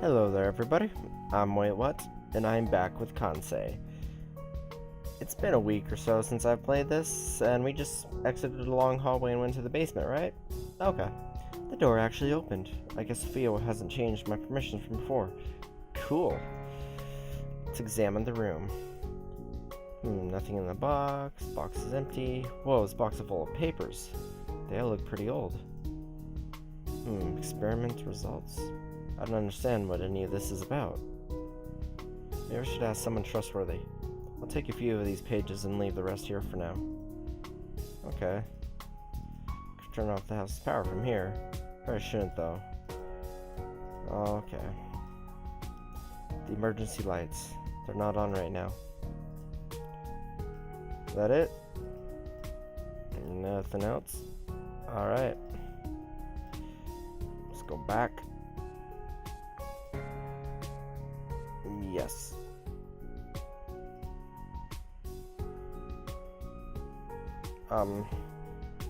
Hello there, everybody. I'm WaitWhat, and I'm back with Kansei. It's been a week or so since I've played this, and we just exited a long hallway and went to the basement, right? Okay. The door actually opened. I guess Sophia hasn't changed my permissions from before. Cool. Let's examine the room. Nothing in the box. Box is empty. Whoa, this box is full of papers. They all look pretty old. Experiment results. I don't understand what any of this is about. Maybe I should ask someone trustworthy. I'll take a few of these pages and leave the rest here for now. Okay. Could turn off the house's power from here. Probably shouldn't, though. Okay. The emergency lights. They're not on right now. Is that it? Nothing else? Alright. Let's go back. Yes.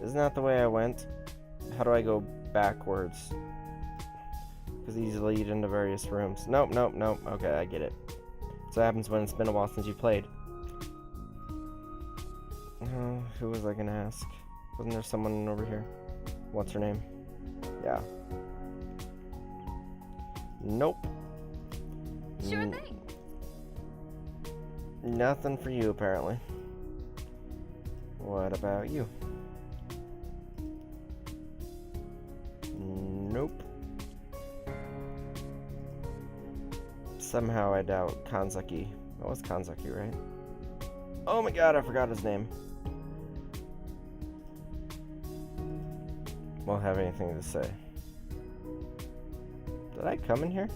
Isn't that the way I went? How do I go backwards? Because these lead into various rooms. Nope. Okay, I get it. So what happens when it's been a while since you played. Who was I gonna ask? Wasn't there someone over here? What's her name? Yeah. Nope. Sure thing. Nothing for you, apparently. What about you? Nope. Somehow I doubt Kansei. That was Kansei, right? Oh my god, I forgot his name. Won't have anything to say. Did I come in here?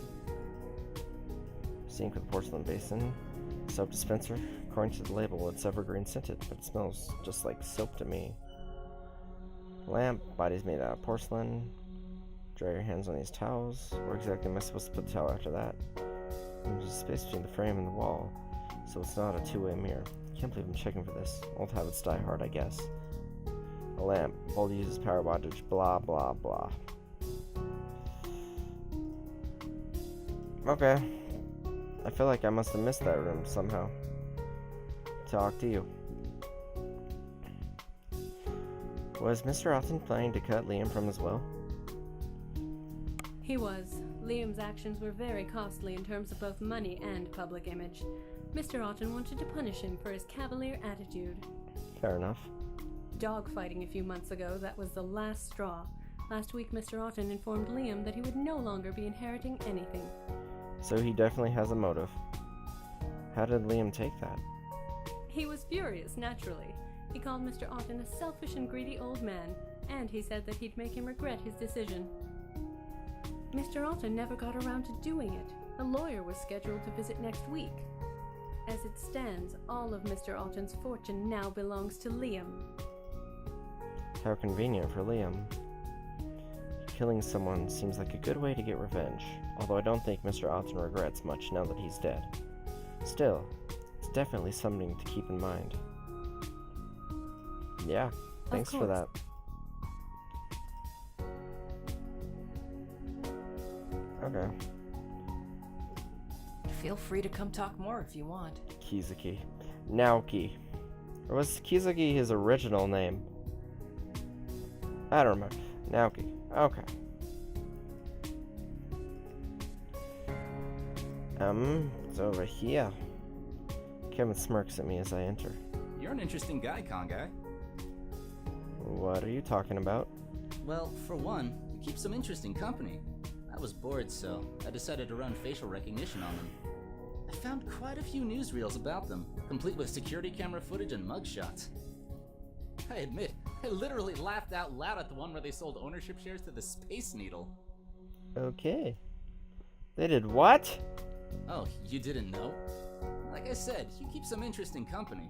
Sink with porcelain basin. Soap dispenser. According to the label, it's evergreen scented, but it smells just like soap to me. Lamp. Body's made out of porcelain. Dry your hands on these towels. Where exactly am I supposed to put the towel after that? There's a space between the frame and the wall, so it's not a two-way mirror. Can't believe I'm checking for this. Old habits die hard, I guess. A lamp. Bulb uses power wattage. Blah, blah, blah. Okay. I feel like I must have missed that room somehow. Talk to you. Was Mr. Otten planning to cut Liam from his will? He was. Liam's actions were very costly in terms of both money and public image. Mr. Otten wanted to punish him for his cavalier attitude. Fair enough. Dogfighting a few months ago, that was the last straw. Last week, Mr. Otten informed Liam that he would no longer be inheriting anything. So he definitely has a motive. How did Liam take that? He was furious, naturally. He called Mr. Otten a selfish and greedy old man, and he said that he'd make him regret his decision. Mr. Otten never got around to doing it. A lawyer was scheduled to visit next week. As it stands, all of Mr. Otten's fortune now belongs to Liam. How convenient for Liam. Killing someone seems like a good way to get revenge, although I don't think Mr. Otten regrets much now that he's dead. Still, it's definitely something to keep in mind. Yeah, thanks for that. Okay. Feel free to come talk more if you want. Kansei. Naoki. Or was Kansei his original name? I don't remember. Naoki. Okay. It's over here. Kevin smirks at me as I enter. You're an interesting guy, Kansei. What are you talking about? Well, for one, you keep some interesting company. I was bored, so I decided to run facial recognition on them. I found quite a few newsreels about them, complete with security camera footage and mugshots. I admit, I literally laughed out loud at the one where they sold ownership shares to the Space Needle. Okay. They did what? Oh, you didn't know? Like I said, you keep some interesting company.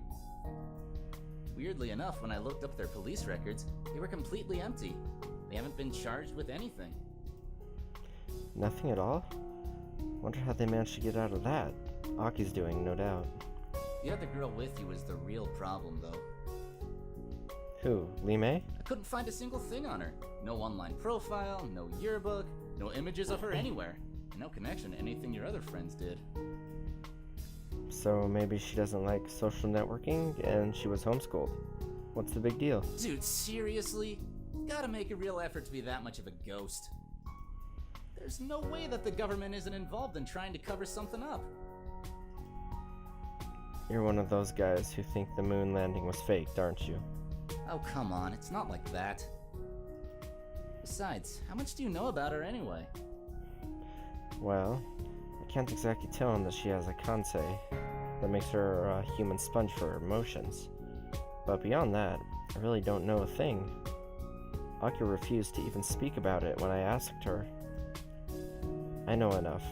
Weirdly enough, when I looked up their police records, they were completely empty. They haven't been charged with anything. Nothing at all? Wonder how they managed to get out of that. Aki's doing, no doubt. The other girl with you is the real problem, though. Who? Lee May? I couldn't find a single thing on her. No online profile, no yearbook, no images of her anywhere. no connection to anything your other friends did. So maybe she doesn't like social networking and she was homeschooled. What's the big deal? Dude, seriously? Gotta make a real effort to be that much of a ghost. There's no way that the government isn't involved in trying to cover something up. You're one of those guys who think the moon landing was faked, aren't you? Oh, come on, it's not like that. Besides, how much do you know about her anyway? Well, I can't exactly tell him that she has a Kansei that makes her a human sponge for emotions. But beyond that, I really don't know a thing. Aki refused to even speak about it when I asked her. I know enough.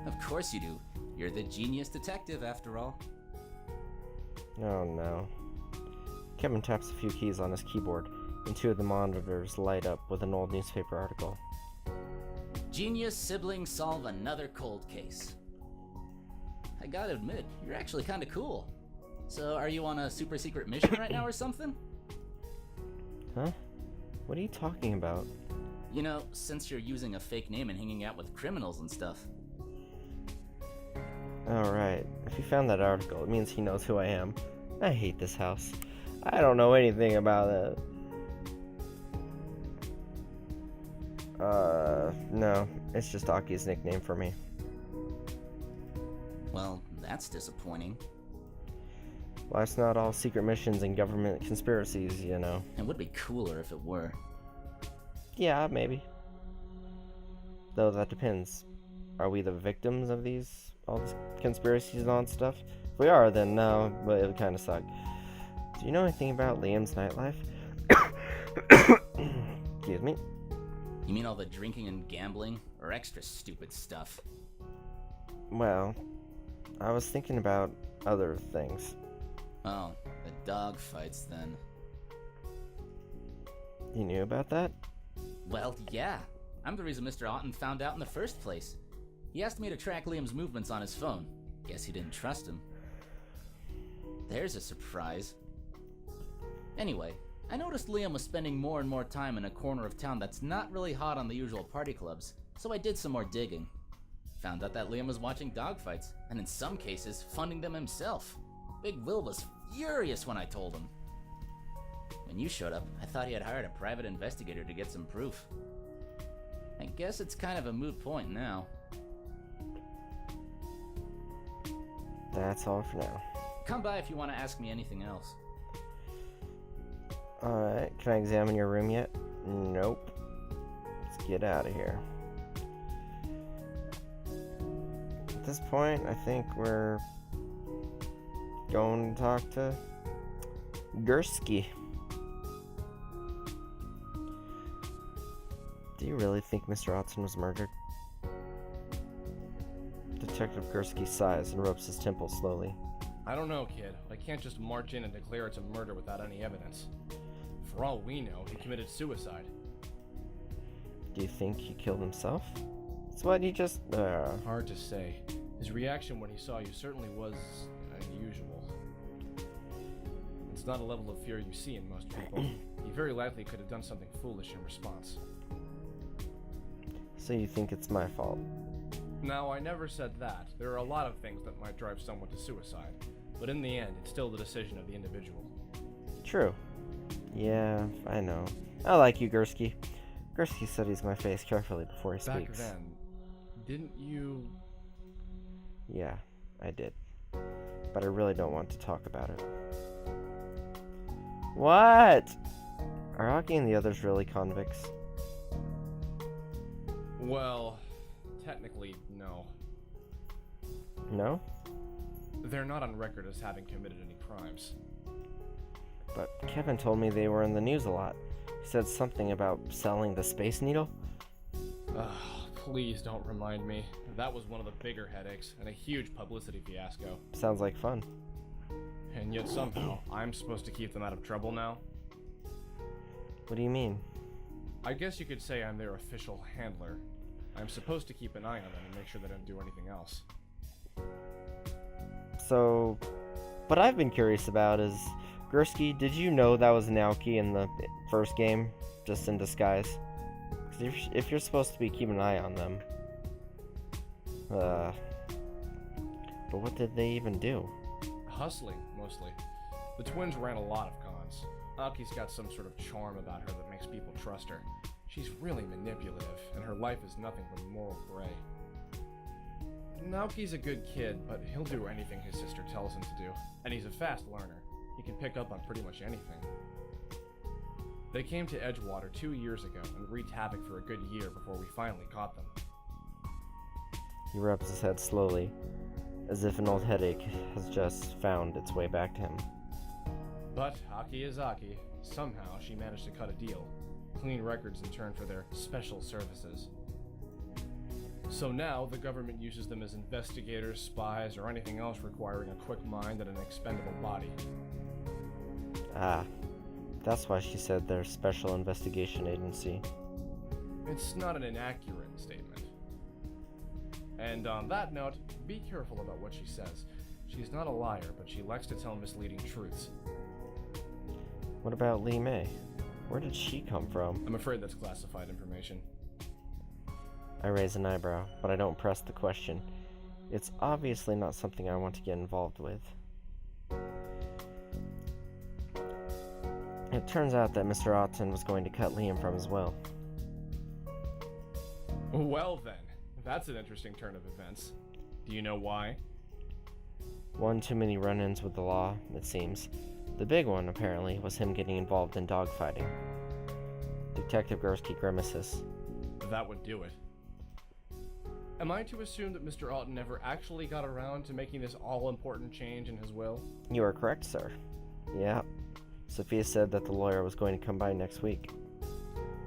Of course you do. You're the genius detective, after all. Oh no. Kevin taps a few keys on his keyboard, and two of the monitors light up with an old newspaper article. Genius siblings solve another cold case. I gotta admit, you're actually kinda cool. So, are you on a super secret mission right now or something? Huh? What are you talking about? You know, since you're using a fake name and hanging out with criminals and stuff. Alright, if he found that article, it means he knows who I am. I hate this house. I don't know anything about it. No, it's just Aki's nickname for me. Well, that's disappointing. Life's not all secret missions and government conspiracies, you know. It would be cooler if it were. Yeah, maybe. Though that depends. Are we the victims of all these conspiracies and all that stuff? If we are, then no, but it would kind of suck. Do you know anything about Liam's nightlife? Excuse me. You mean all the drinking and gambling, or extra stupid stuff? Well, I was thinking about other things. Oh, the dog fights then. You knew about that? Well, yeah. I'm the reason Mr. Otten found out in the first place. He asked me to track Liam's movements on his phone. Guess he didn't trust him. There's a surprise. Anyway, I noticed Liam was spending more and more time in a corner of town that's not really hot on the usual party clubs, so I did some more digging. Found out that Liam was watching dogfights, and in some cases, funding them himself. Big Will was furious when I told him. When you showed up, I thought he had hired a private investigator to get some proof. I guess it's kind of a moot point now. That's all for now. Come by if you want to ask me anything else. Alright, can I examine your room yet? Nope. Let's get out of here. At this point, I think we're going to talk to Gursky. Do you really think Mr. Otten was murdered? Detective Gursky sighs and rubs his temple slowly. I don't know, kid. I can't just march in and declare it's a murder without any evidence. For all we know, he committed suicide. Do you think he killed himself? That's what he just... Hard to say. His reaction when he saw you certainly was unusual. It's not a level of fear you see in most people. He very likely could have done something foolish in response. So you think it's my fault? Now, I never said that. There are a lot of things that might drive someone to suicide, but in the end, it's still the decision of the individual. True. Yeah, I know. I like you, Gursky. Gursky studies my face carefully before he Back speaks. then, didn't you... Yeah, I did. But I really don't want to talk about it. What? Are Aki and the others really convicts? Well, technically, no. No? They're not on record as having committed any crimes. But Kevin told me they were in the news a lot. He said something about selling the Space Needle. Please don't remind me. That was one of the bigger headaches, and a huge publicity fiasco. Sounds like fun. And yet somehow, I'm supposed to keep them out of trouble now? What do you mean? I guess you could say I'm their official handler. I'm supposed to keep an eye on them and make sure they don't do anything else. So, what I've been curious about is, Gursky, did you know that was Naoki in the first game, just in disguise? 'Cause if you're supposed to be keeping an eye on them. But what did they even do? Hustling, mostly. The twins ran a lot of cons. Aki's got some sort of charm about her that makes people trust her. She's really manipulative, and her life is nothing but moral gray. Naoki's a good kid, but he'll do anything his sister tells him to do. And he's a fast learner. He can pick up on pretty much anything. They came to Edgewater 2 years ago and wreaked havoc for a good year before we finally caught them. He rubs his head slowly, as if an old headache has just found its way back to him. But Aki is Aki. Somehow she managed to cut a deal. Clean records in turn for their special services. So now the government uses them as investigators, spies, or anything else requiring a quick mind and an expendable body. Ah, that's why she said they're special investigation agency. It's not an inaccurate statement. And on that note, be careful about what she says. She's not a liar, but she likes to tell misleading truths. What about Lee May? Where did she come from? I'm afraid that's classified information. I raise an eyebrow, but I don't press the question. It's obviously not something I want to get involved with. It turns out that Mr. Otten was going to cut Liam from his will. Well then, that's an interesting turn of events. Do you know why? One too many run-ins with the law, it seems. The big one, apparently, was him getting involved in dogfighting. Detective Gursky grimaces. That would do it. Am I to assume that Mr. Otten never actually got around to making this all-important change in his will? You are correct, sir. Yeah. Sophia said that the lawyer was going to come by next week.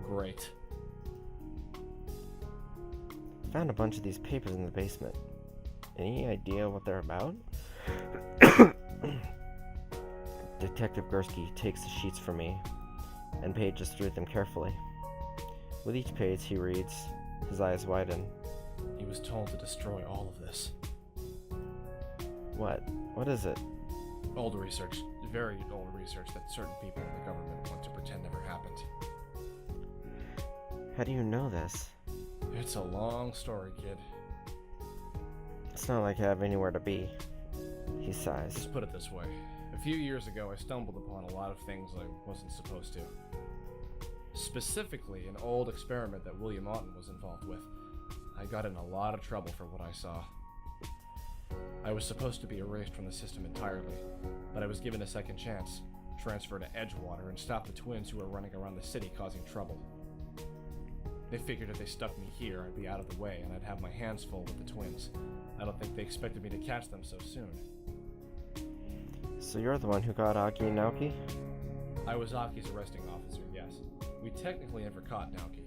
Great. Found a bunch of these papers in the basement. Any idea what they're about? Detective Gursky takes the sheets from me and pages through them carefully. With each page he reads, his eyes widen. He was told to destroy all of this. What? What is it? Old research, very old research that certain people in the government want to pretend never happened. How do you know this? It's a long story, kid. It's not like I have anywhere to be. He sighs. Let's put it this way. A few years ago, I stumbled upon a lot of things I wasn't supposed to. Specifically, an old experiment that William Otten was involved with. I got in a lot of trouble for what I saw. I was supposed to be erased from the system entirely, but I was given a second chance, transferred to Edgewater, and stopped the twins who were running around the city causing trouble. They figured if they stuck me here, I'd be out of the way and I'd have my hands full with the twins. I don't think they expected me to catch them so soon. So you're the one who got Aki and Naoki? I was Aki's arresting officer, yes. We technically never caught Naoki.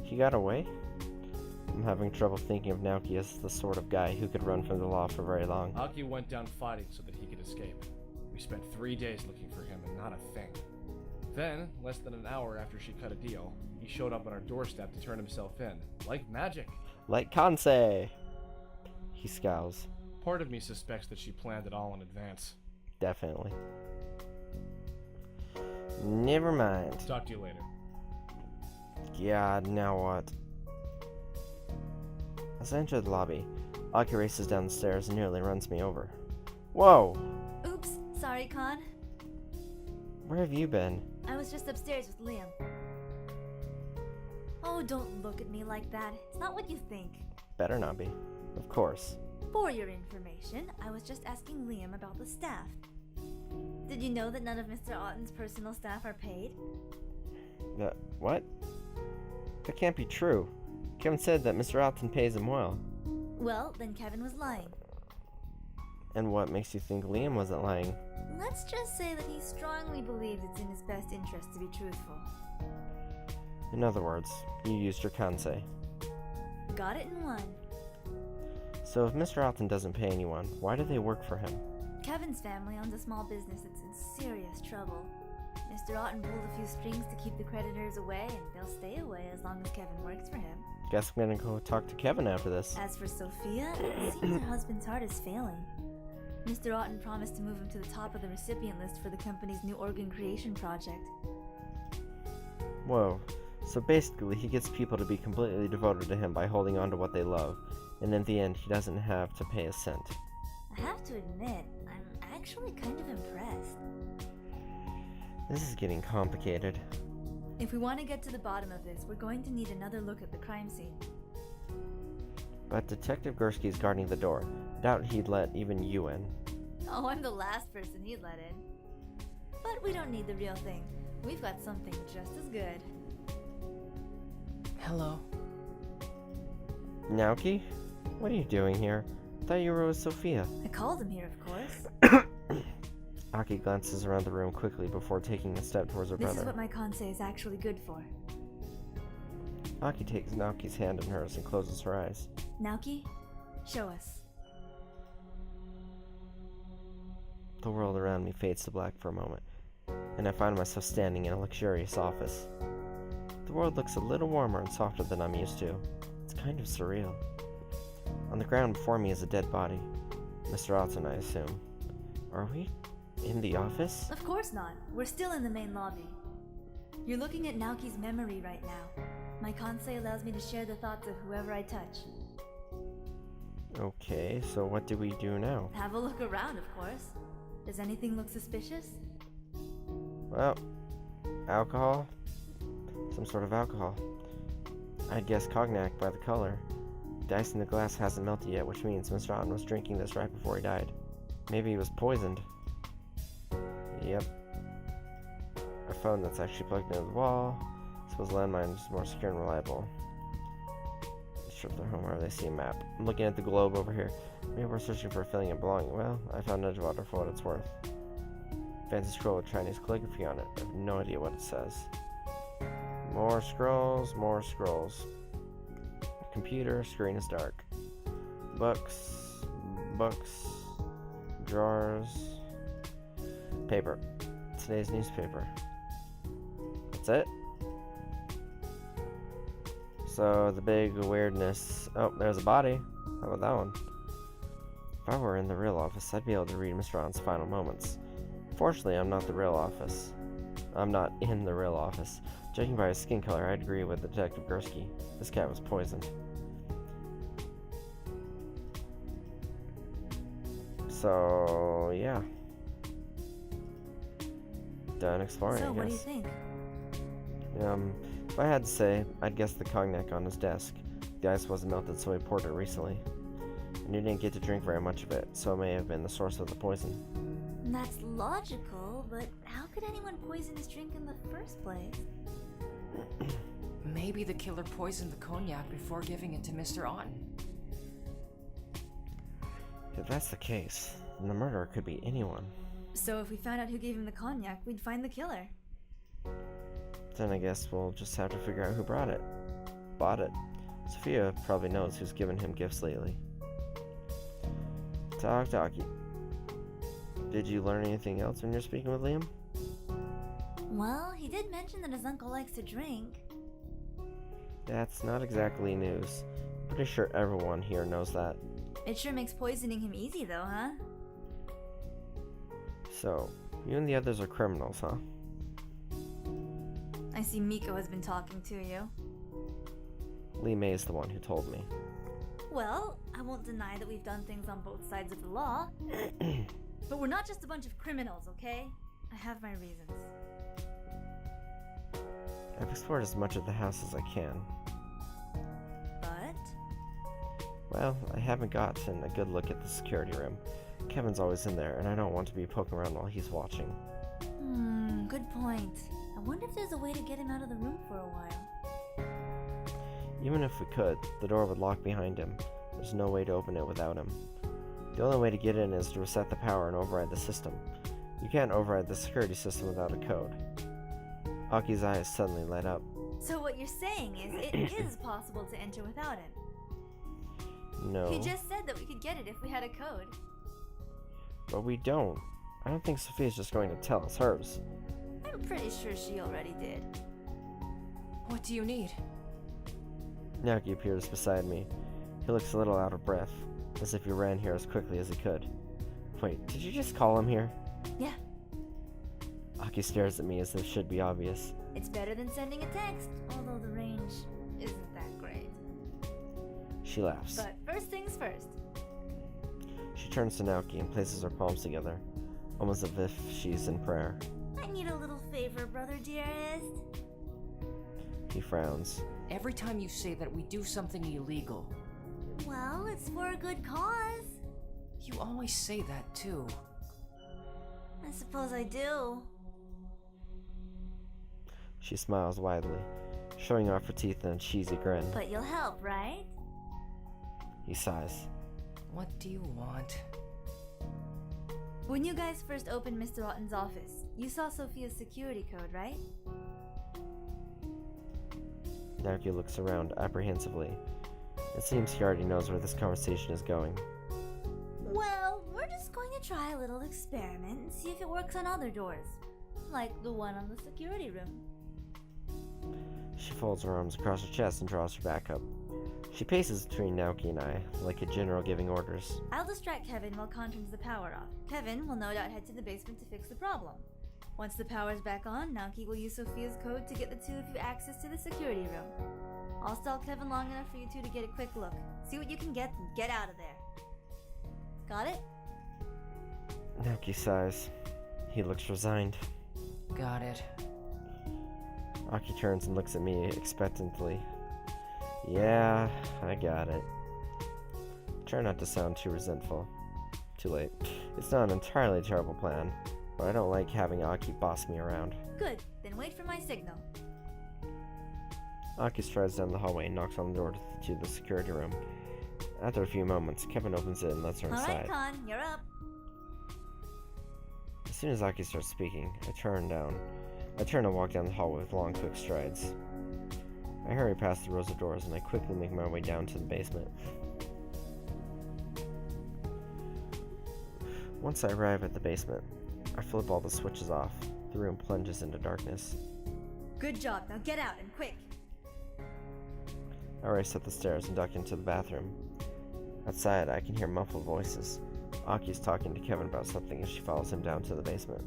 He got away? I'm having trouble thinking of Naoki as the sort of guy who could run from the law for very long. Aki went down fighting so that he could escape. We spent 3 days looking for him and not a thing. Then, less than an hour after she cut a deal, he showed up on our doorstep to turn himself in. Like magic. Like Kansei! He scowls. Part of me suspects that she planned it all in advance. Definitely. Never mind. Talk to you later. God, now what? As I enter the lobby, Aki races down the stairs and nearly runs me over. Whoa! Oops, sorry, Con. Where have you been? I was just upstairs with Liam. Oh, don't look at me like that. It's not what you think. Better not be. Of course. For your information, I was just asking Liam about the staff. Did you know that none of Mr. Otten's personal staff are paid? What? That can't be true. Kevin said that Mr. Otten pays him well. Well, then Kevin was lying. And what makes you think Liam wasn't lying? Let's just say that he strongly believes it's in his best interest to be truthful. In other words, you used your Kansei. Got it in one. So if Mr. Otten doesn't pay anyone, why do they work for him? Kevin's family owns a small business that's in serious trouble. Mr. Otten pulled a few strings to keep the creditors away, and they'll stay away as long as Kevin works for him. Guess I'm gonna go talk to Kevin after this. As for Sophia, it seems her husband's heart is failing. Mr. Otten promised to move him to the top of the recipient list for the company's new organ creation project. Whoa, So basically, he gets people to be completely devoted to him by holding on to what they love, and in the end, he doesn't have to pay a cent. I have to admit, I'm actually kind of impressed. This is getting complicated. If we want to get to the bottom of this, we're going to need another look at the crime scene. But Detective Gursky's guarding the door. Doubt he'd let even you in. Oh, I'm the last person he'd let in. But we don't need the real thing. We've got something just as good. Hello. Naoki? What are you doing here? Thought you were with Sophia. I called him here, of course. Aki glances around the room quickly before taking a step towards her This brother. is what my Kansei is actually good for. Aki takes Naoki's hand in hers and closes her eyes. Naoki, show us. The world around me fades to black for a moment, and I find myself standing in a luxurious office. The world looks a little warmer and softer than I'm used to. It's kind of surreal. On the ground before me is a dead body. Mr. Otton, I assume. Are we in the office? Of course not. We're still in the main lobby. You're looking at Naoki's memory right now. My Kansei allows me to share the thoughts of whoever I touch. Okay, so what do we do now? Have a look around, of course. Does anything look suspicious? Well, alcohol? Some sort of alcohol. I'd guess cognac by the color. The ice in the glass hasn't melted yet, which means Mr. Otton was drinking this right before he died. Maybe he was poisoned. Yep. A phone that's actually plugged into the wall. Suppose landmine is more secure and reliable. Strip their home wherever they see a map. I'm looking at the globe over here. Maybe we're searching for a feeling of belonging. Well, I found Edgewater for what it's worth. Fancy scroll with Chinese calligraphy on it. I have no idea what it says. More scrolls, more scrolls. Computer, screen is dark. Books, books, drawers, paper. Today's newspaper. That's it? So, the big weirdness. Oh, there's a body. How about that one? If I were in the real office, I'd be able to read Mr. On's final moments. Fortunately, I'm not the real office. I'm not in the real office. Judging by his skin color, I'd agree with Detective Gursky. This cat was poisoned. So, yeah. Done exploring, So, I what do you guess. think? If I had to say, I'd guess the cognac on his desk. The ice wasn't melted, so he poured it recently. And he didn't get to drink very much of it, so it may have been the source of the poison. That's logical, but how could anyone poison his drink in the first place? Maybe the killer poisoned the cognac before giving it to Mr. Otton. If that's the case, then the murderer could be anyone. So if we found out who gave him the cognac, we'd find the killer. Then I guess we'll just have to figure out who bought it. Sophia probably knows who's given him gifts lately. Talkie. Did you learn anything else when you're speaking with Liam? Well, he did mention that his uncle likes to drink. That's not exactly news. Pretty sure everyone here knows that. It sure makes poisoning him easy though, huh? So, you and the others are criminals, huh? I see Miko has been talking to you. Lee May is the one who told me. Well, I won't deny that we've done things on both sides of the law. But we're not just a bunch of criminals, okay? I have my reasons. I've explored as much of the house as I can. But? Well, I haven't gotten a good look at the security room. Kevin's always in there, and I don't want to be poking around while he's watching. Good point. I wonder if there's a way to get him out of the room for a while. Even if we could, the door would lock behind him. There's no way to open it without him. The only way to get in is to reset the power and override the system. You can't override the security system without a code. Aki's eyes suddenly light up. So what you're saying is, it is possible to enter without him. No, He just said that we could get it if we had a code. but we don't. I don't think Sophia's just going to tell us hers. I'm pretty sure she already did. What do you need? Naoki appears beside me. He looks a little out of breath, as if he ran here as quickly as he could. Wait, did you just call him here? Yeah, Aki stares at me as if it should be obvious. It's better than sending a text, although the range isn't that great. She laughs. But first things first. She turns to Naoki and places her palms together, almost as if she's in prayer. I need a little favor, brother dearest. He frowns. Every time you say that we do something illegal, Well, it's for a good cause. you always say that too. I suppose I do. She smiles widely, showing off her teeth in a cheesy grin. But you'll help, right? He sighs. What do you want? When you guys first opened Mr. Otten's office, you saw Sophia's security code, right? Naoki looks around apprehensively. It seems he already knows where this conversation is going. Well, we're just going to try a little experiment and see if it works on other doors. Like the one on the security room. She folds her arms across her chest and draws her back up. She paces between Naoki and I, like a general giving orders. I'll distract Kevin while Con turns the power off. Kevin will no doubt head to the basement to fix the problem. Once the power's back on, Naoki will use Sophia's code to get the two of you access to the security room. I'll stall Kevin long enough for you two to get a quick look. See what you can get and get out of there. Got it? Naoki sighs. He looks resigned. Got it. Aki turns and looks at me expectantly. Yeah, I got it. Try not to sound too resentful. Too late. It's not an entirely terrible plan, but I don't like having Aki boss me around. Good. Then wait for my signal. Aki strides down the hallway and knocks on the door to the security room. After a few moments, Kevin opens it and lets her inside. Alright, Con, you're up. As soon as Aki starts speaking, I turn and walk down the hallway with long, quick strides. I hurry past the rows of doors and I quickly make my way down to the basement. Once I arrive at the basement, I flip all the switches off. The room plunges into darkness. Good job. Now get out and quick. I race up the stairs and duck into the bathroom. Outside, I can hear muffled voices. Aki's talking to Kevin about something as she follows him down to the basement.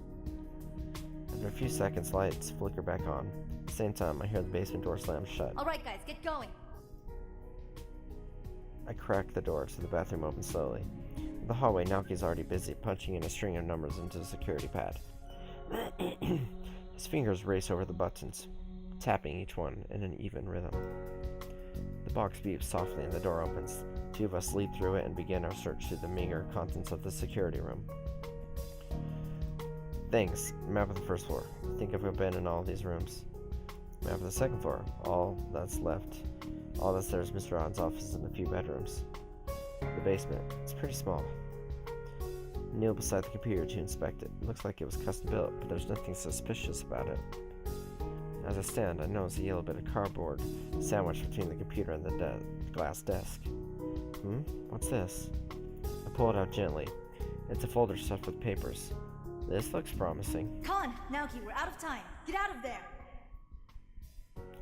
After a few seconds, lights flicker back on. At the same time, I hear the basement door slam shut. Alright, guys, get going. I crack the door so the bathroom opens slowly. In the hallway, Naoki's already busy punching in a string of numbers into the security pad. His fingers race over the buttons, tapping each one in an even rhythm. The box beeps softly and the door opens. Two of us leap through it and begin our search through the meager contents of the security room. Thanks. Map of the first floor. I think I've been in all these rooms. Map of the second floor. All that's there is Mr. Odd's office and a few bedrooms. The basement. It's pretty small. I kneel beside the computer to inspect it. It looks like it was custom built, but there's nothing suspicious about it. As I stand, I notice a yellow bit of cardboard sandwiched between the computer and the glass desk. What's this? I pull it out gently. It's a folder stuffed with papers. This looks promising. Con, Naoki, we're out of time. Get out of there.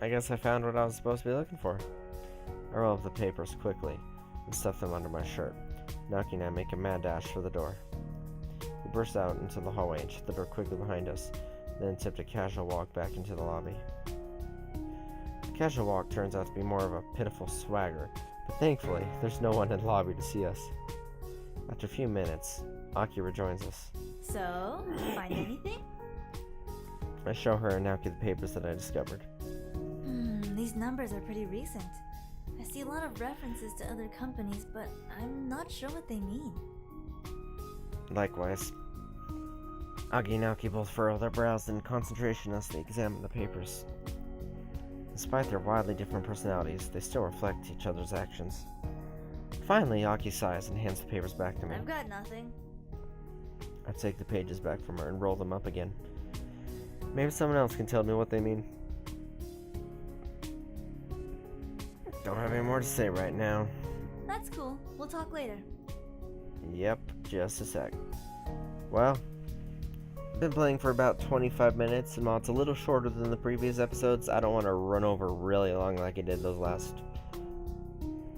I guess I found what I was supposed to be looking for. I roll up the papers quickly and stuff them under my shirt. Naoki and I make a mad dash for the door. We burst out into the hallway and shut the door quickly behind us, then attempt a casual walk back into the lobby. The casual walk turns out to be more of a pitiful swagger, but thankfully, there's no one in the lobby to see us. After a few minutes, Aki rejoins us. So, find anything? I show her and Naoki the papers that I discovered. These numbers are pretty recent. I see a lot of references to other companies, but I'm not sure what they mean. Likewise. Aki and Naoki both furrow their brows in concentration as they examine the papers. Despite their wildly different personalities, they still reflect each other's actions. Finally, Aki sighs and hands the papers back to me. I've got nothing. I take the pages back from her and roll them up again. Maybe someone else can tell me what they mean. Don't have any more to say right now. That's cool. We'll talk later. Yep, just a sec. Well, been playing for about 25 minutes, and while it's a little shorter than the previous episodes, I don't want to run over really long like I did those last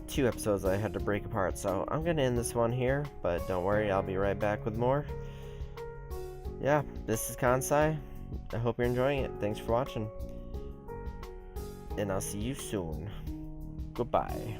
2 episodes I had to break apart, so I'm gonna end this one here, but don't worry, I'll be right back with more. Yeah, this is Kansei. I hope you're enjoying it. Thanks for watching. and I'll see you soon. Goodbye.